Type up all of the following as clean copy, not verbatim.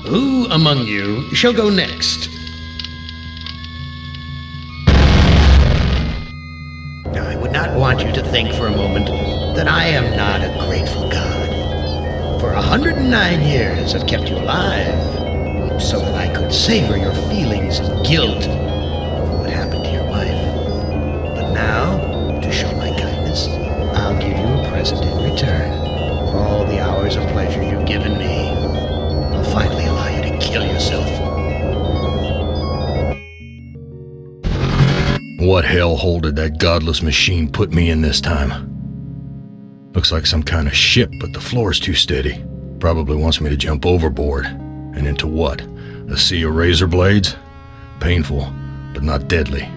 Who among you shall go next? Now, I would not want you to think for a moment that I am not a grateful God. For 109 years I've kept you alive, so that I could savor your feelings of guilt over what happened to your wife. But now, to show my kindness, I'll give you a present in return. For all the hours of pleasure you've given me, I'll finally allow you to kill yourself. What hellhole did that godless machine put me in this time? Looks like some kind of ship, but the floor's too steady. Probably wants me to jump overboard. And into what? A sea of razor blades? Painful, but not deadly.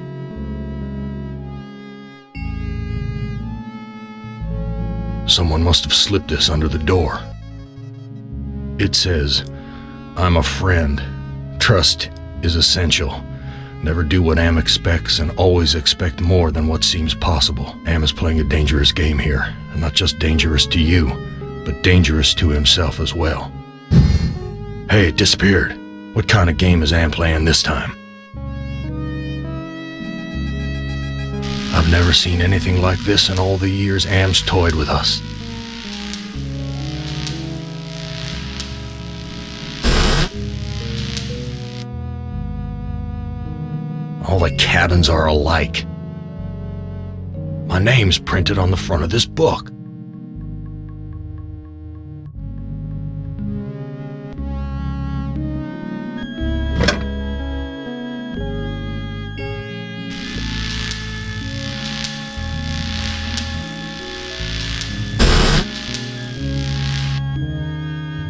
Someone must have slipped this under the door. It says, "I'm a friend. Trust is essential. Never do what Am expects and always expect more than what seems possible." Am is playing a dangerous game here, and not just dangerous to you, but dangerous to himself as well. Hey, it disappeared. What kind of game is Am playing this time? I've never seen anything like this in all the years Am's toyed with us. All the cabins are alike. My name's printed on the front of this book.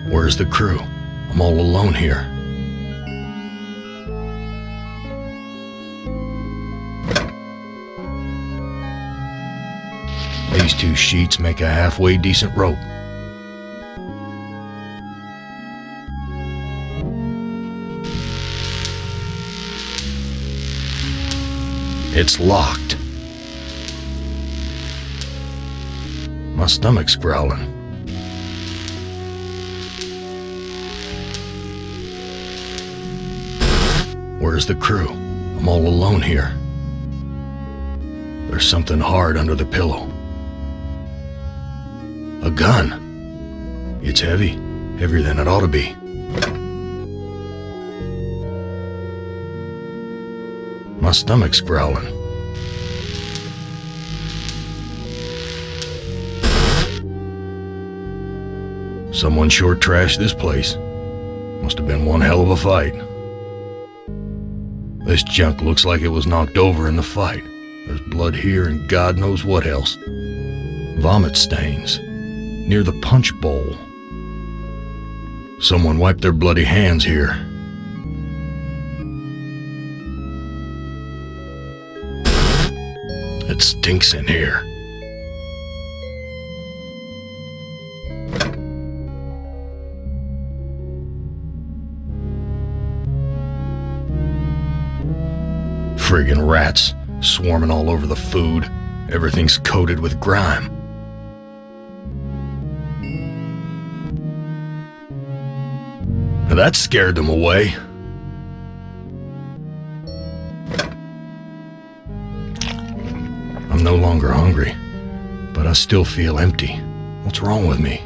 Where's the crew? I'm all alone here. These two sheets make a halfway decent rope. It's locked. My stomach's growling. Where's the crew? I'm all alone here. There's something hard under the pillow. A gun. It's heavy. Heavier than it ought to be. My stomach's growling. Someone sure trashed this place. Must have been one hell of a fight. This junk looks like it was knocked over in the fight. There's blood here and God knows what else. Vomit stains near the punch bowl. Someone wiped their bloody hands here. It stinks in here. Friggin' rats, swarming all over the food. Everything's coated with grime. Now that scared them away. I'm no longer hungry, but I still feel empty. What's wrong with me?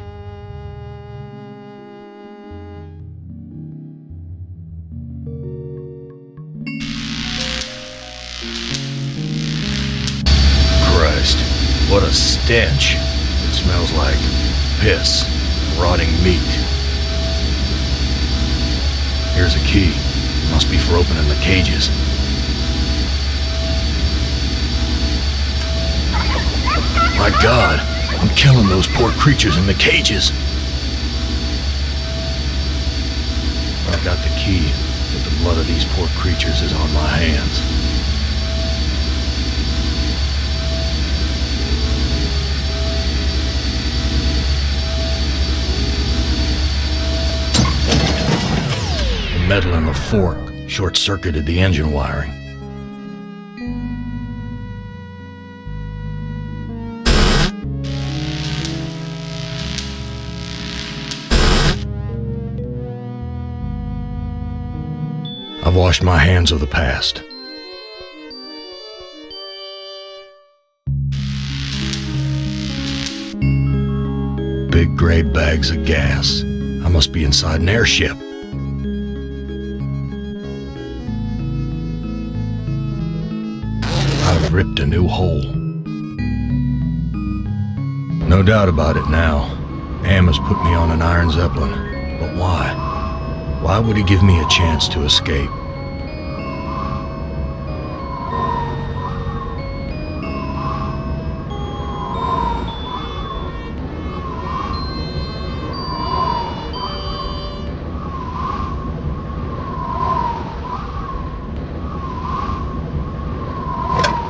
What a stench. It smells like piss, rotting meat. Here's a key. It must be for opening the cages. My God, I'm killing those poor creatures in the cages. I've got the key, but the blood of these poor creatures is on my hands. Metal in the fork short-circuited the engine wiring. I've washed my hands of the past. Big gray bags of gas. I must be inside an airship. I've ripped a new hole. No doubt about it now. Am has put me on an iron Zeppelin. But why? Why would he give me a chance to escape?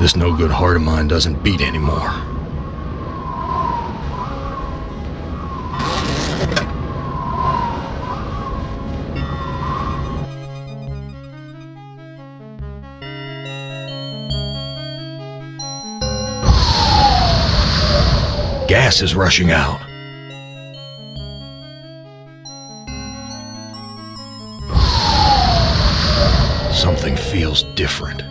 This no-good heart of mine doesn't beat anymore. Gas is rushing out. Something feels different.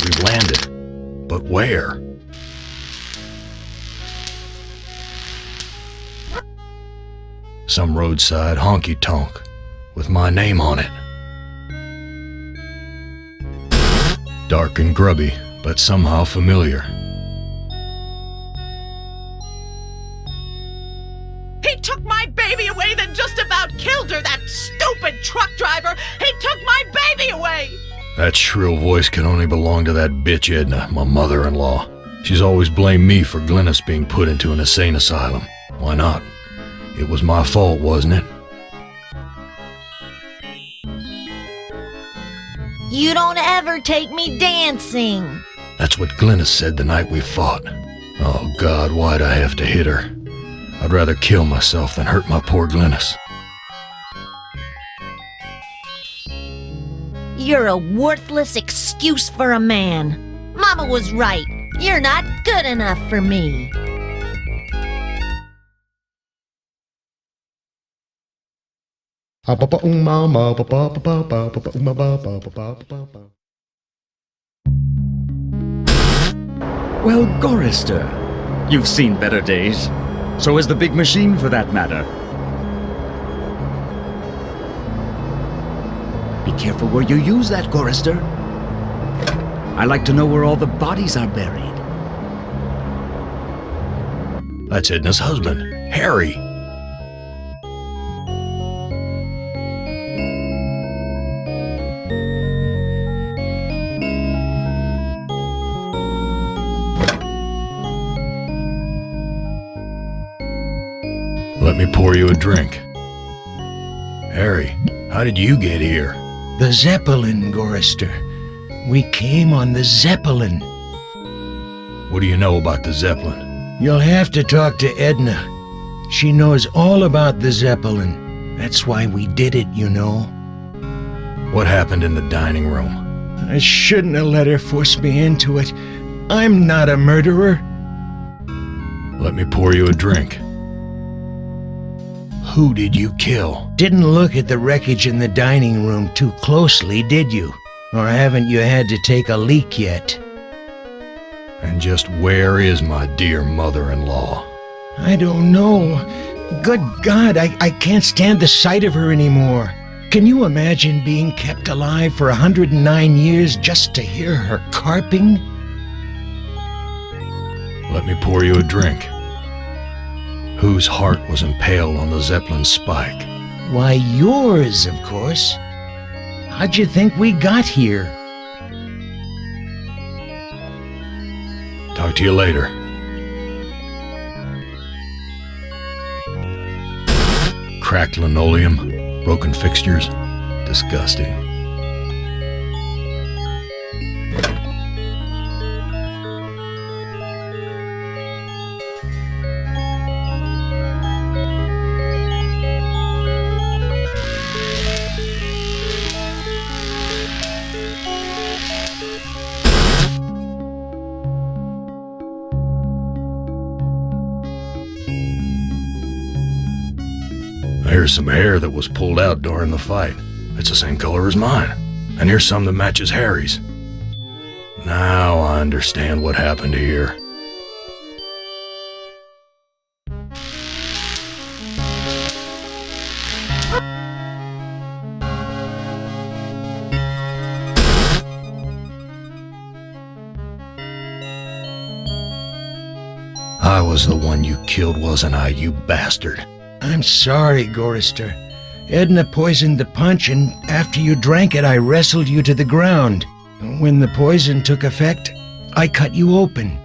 We've landed, but where? Some roadside honky-tonk with my name on it. Dark and grubby, but somehow familiar. He took my baby away, then just about killed her, that stupid truck driver! He took my baby away! That shrill voice can only belong to that bitch Edna, my mother-in-law. She's always blamed me for Glynis being put into an insane asylum. Why not? It was my fault, wasn't it? You don't ever take me dancing. That's what Glynis said the night we fought. Oh God, why'd I have to hit her? I'd rather kill myself than hurt my poor Glynis. You're a worthless excuse for a man. Mama was right. You're not good enough for me. Well, Gorrister, you've seen better days. So has the big machine, for that matter. Be careful where you use that, Gorrister. I like to know where all the bodies are buried. That's Edna's husband, Harry. Let me pour you a drink. Harry, how did you get here? The Zeppelin, Gorrister. We came on the Zeppelin. What do you know about the Zeppelin? You'll have to talk to Edna. She knows all about the Zeppelin. That's why we did it, you know. What happened in the dining room? I shouldn't have let her force me into it. I'm not a murderer. Let me pour you a drink. Who did you kill? Didn't look at the wreckage in the dining room too closely, did you? Or haven't you had to take a leak yet? And just where is my dear mother-in-law? I don't know. Good God, I can't stand the sight of her anymore. Can you imagine being kept alive for 109 years just to hear her carping? Let me pour you a drink. Whose heart was impaled on the Zeppelin spike? Why, yours, of course. How'd you think we got here? Talk to you later. Cracked linoleum, broken fixtures. Disgusting. Here's some hair that was pulled out during the fight. It's the same color as mine. And here's some that matches Harry's. Now I understand what happened here. I was the one you killed, wasn't I, you bastard? I'm sorry, Gorrister. Edna poisoned the punch, and after you drank it, I wrestled you to the ground. When the poison took effect, I cut you open.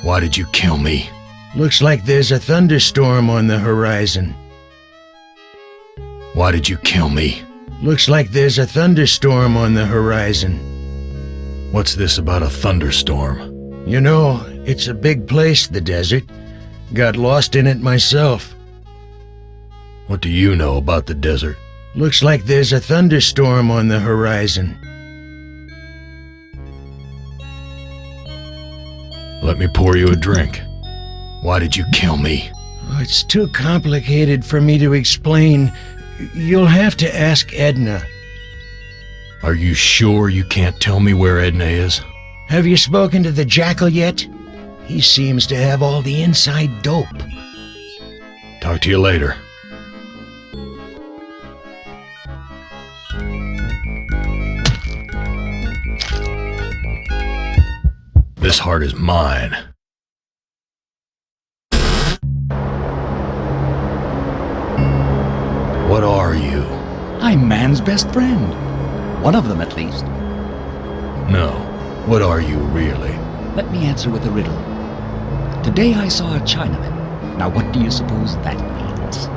Why did you kill me? Looks like there's a thunderstorm on the horizon. Why did you kill me? Looks like there's a thunderstorm on the horizon. What's this about a thunderstorm? You know, it's a big place, the desert. Got lost in it myself. What do you know about the desert? Looks like there's a thunderstorm on the horizon. Let me pour you a drink. Why did you kill me? Oh, it's too complicated for me to explain. You'll have to ask Edna. Are you sure you can't tell me where Edna is? Have you spoken to the Jackal yet? He seems to have all the inside dope. Talk to you later. This heart is mine. What are you? I'm man's best friend. One of them, at least. No. What are you really? Let me answer with a riddle. Today I saw a Chinaman. Now what do you suppose that means?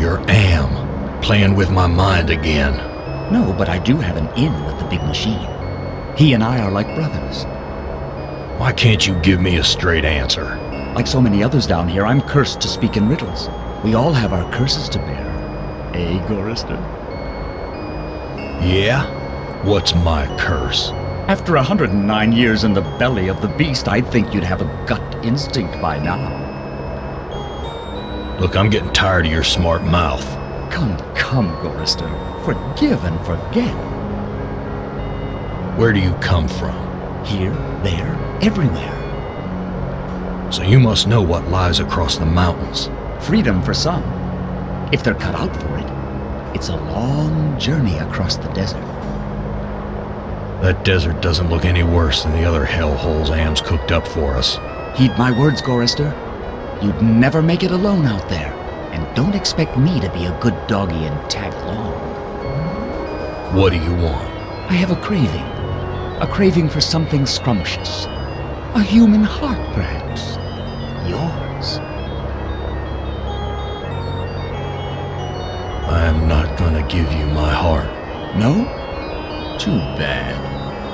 You're Am, playing with my mind again. No, but I do have an in with the big machine. He and I are like brothers. Why can't you give me a straight answer? Like so many others down here, I'm cursed to speak in riddles. We all have our curses to bear. Eh, Gorrister? Yeah? What's my curse? After 109 years in the belly of the beast, I'd think you'd have a gut instinct by now. Look, I'm getting tired of your smart mouth. Come, Gorrister. Forgive and forget. Where do you come from? Here, there, everywhere. So you must know what lies across the mountains. Freedom for some. If they're cut out for it, it's a long journey across the desert. That desert doesn't look any worse than the other hellholes Am's cooked up for us. Heed my words, Gorrister. You'd never make it alone out there. And don't expect me to be a good doggy and tag along. What do you want? I have a craving. A craving for something scrumptious. A human heart, perhaps. Yours. I'm not gonna give you my heart. No? Too bad.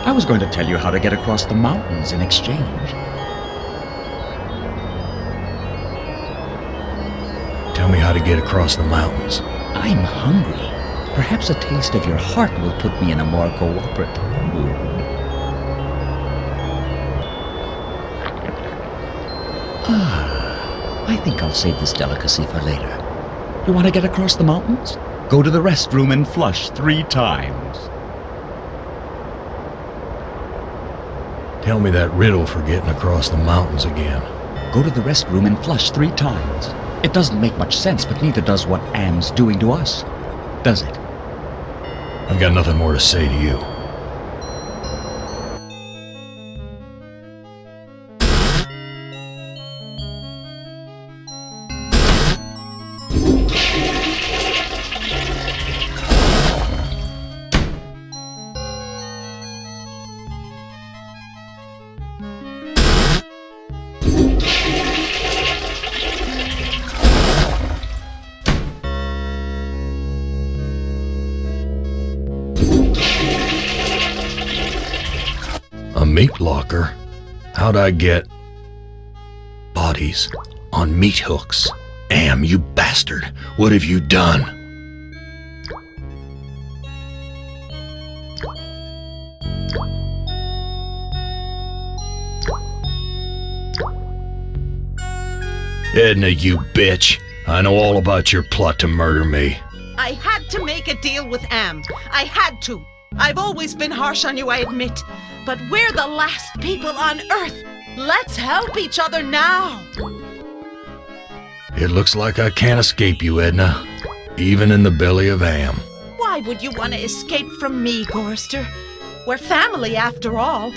I was going to tell you how to get across the mountains in exchange. Tell me how to get across the mountains. I'm hungry. Perhaps a taste of your heart will put me in a more cooperative mood. I think I'll save this delicacy for later. You want to get across the mountains? Go to the restroom and flush 3 times. Tell me that riddle for getting across the mountains again. Go to the restroom and flush 3 times. It doesn't make much sense, but neither does what Am's doing to us. Does it? I've got nothing more to say to you. A meat locker? How'd I get bodies on meat hooks? Am, you bastard! What have you done? Edna, you bitch! I know all about your plot to murder me. I had to make a deal with Am. I had to. I've always been harsh on you, I admit. But we're the last people on Earth. Let's help each other now. It looks like I can't escape you, Edna. Even in the belly of Am. Why would you want to escape from me, Gorrister? We're family, after all.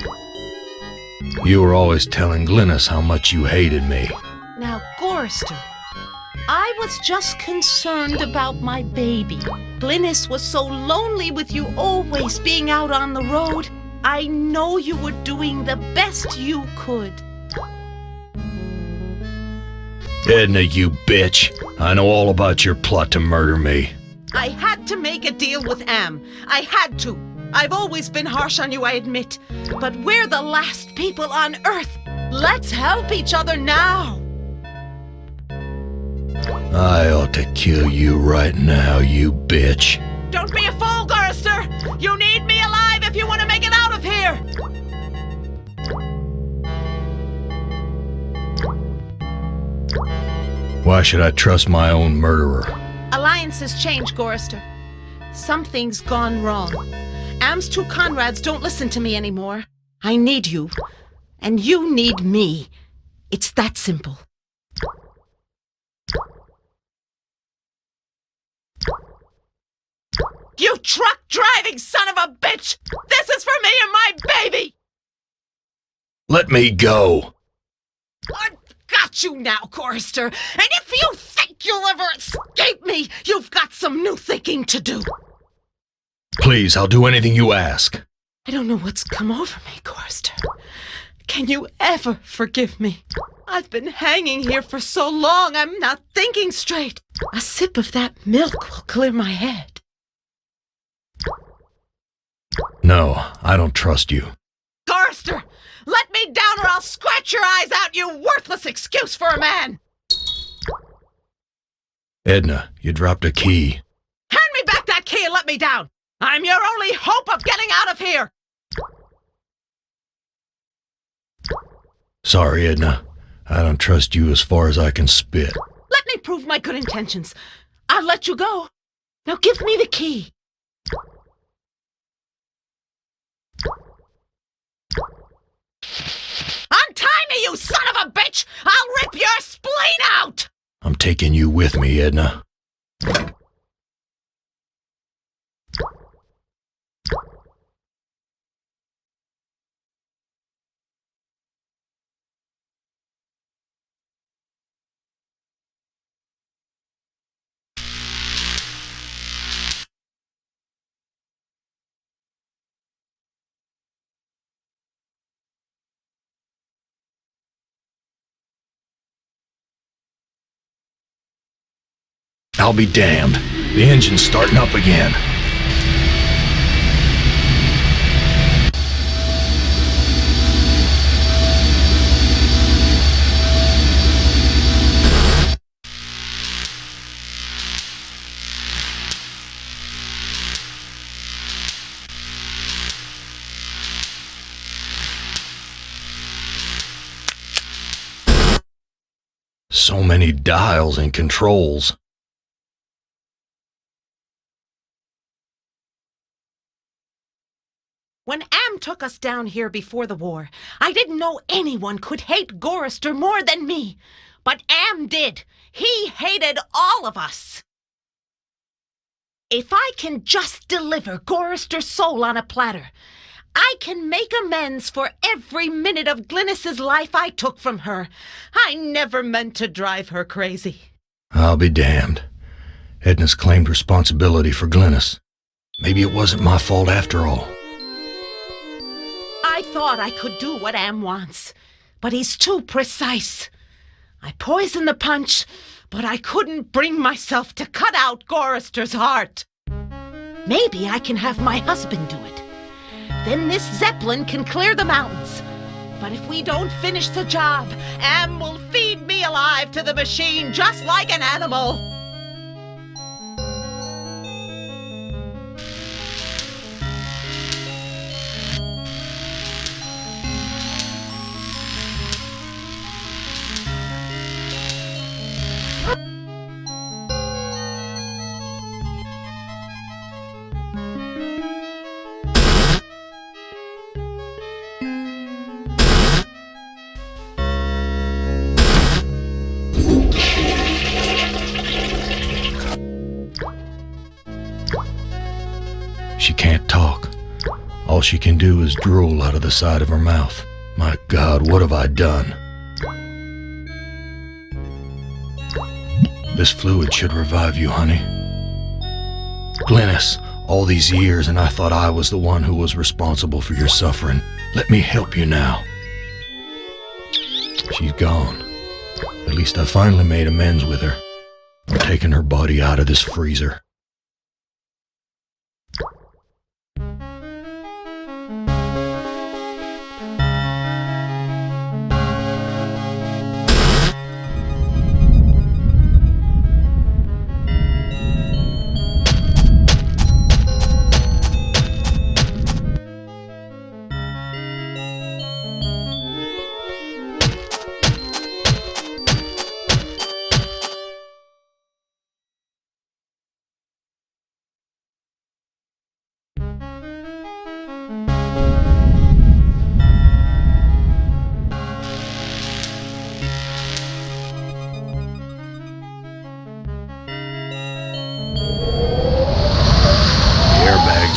You were always telling Glynis how much you hated me. Now, Gorrister, I was just concerned about my baby. Glynis was so lonely with you always being out on the road. I know you were doing the best you could. Edna, you bitch. I know all about your plot to murder me. I had to make a deal with Am. I had to. I've always been harsh on you, I admit. But we're the last people on Earth. Let's help each other now. I ought to kill you right now, you bitch. Don't be a fool, Gorrister! You need me alive if you want to make it out of here! Why should I trust my own murderer? Alliances change, Gorrister. Something's gone wrong. Am's two Conrads don't listen to me anymore. I need you. And you need me. It's that simple. You truck-driving son of a bitch! This is for me and my baby! Let me go. I've got you now, Gorrister. And if you think you'll ever escape me, you've got some new thinking to do. Please, I'll do anything you ask. I don't know what's come over me, Gorrister. Can you ever forgive me? I've been hanging here for so long, I'm not thinking straight. A sip of that milk will clear my head. No, I don't trust you. Gorrister, let me down or I'll scratch your eyes out, you worthless excuse for a man! Edna, you dropped a key. Hand me back that key and let me down! I'm your only hope of getting out of here! Sorry, Edna. I don't trust you as far as I can spit. Let me prove my good intentions. I'll let you go. Now give me the key. Untie me, you son of a bitch! I'll rip your spleen out! I'm taking you with me, Edna. I'll be damned. The engine's starting up again. So many dials and controls. When Am took us down here before the war, I didn't know anyone could hate Gorrister more than me. But Am did. He hated all of us. If I can just deliver Gorrister's soul on a platter, I can make amends for every minute of Glynis's life I took from her. I never meant to drive her crazy. I'll be damned. Edna's claimed responsibility for Glynis. Maybe it wasn't my fault after all. I thought I could do what Am wants, but he's too precise. I poisoned the punch, but I couldn't bring myself to cut out Gorrister's heart. Maybe I can have my husband do it. Then this Zeppelin can clear the mountains. But if we don't finish the job, Am will feed me alive to the machine just like an animal. all she can do is drool out of the side of her mouth. My God, what have I done? This fluid should revive you, honey. Glynis, all these years and I thought I was the one who was responsible for your suffering. Let me help you now. She's gone. At least I finally made amends with her. I'm taking her body out of this freezer.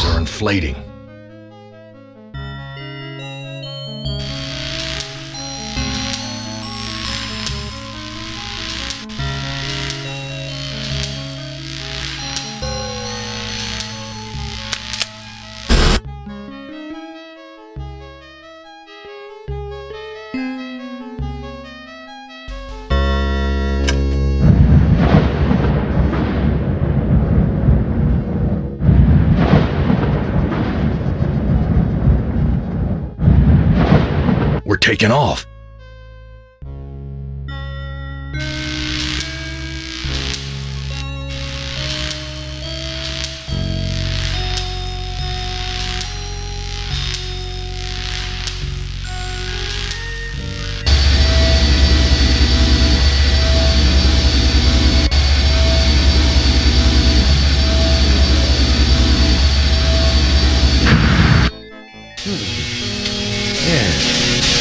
Are inflating. We're taking off.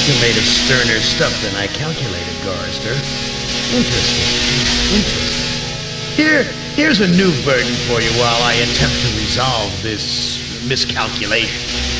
You made of sterner stuff than I calculated, Gorrister. Interesting. Here's a new burden for you while I attempt to resolve this miscalculation.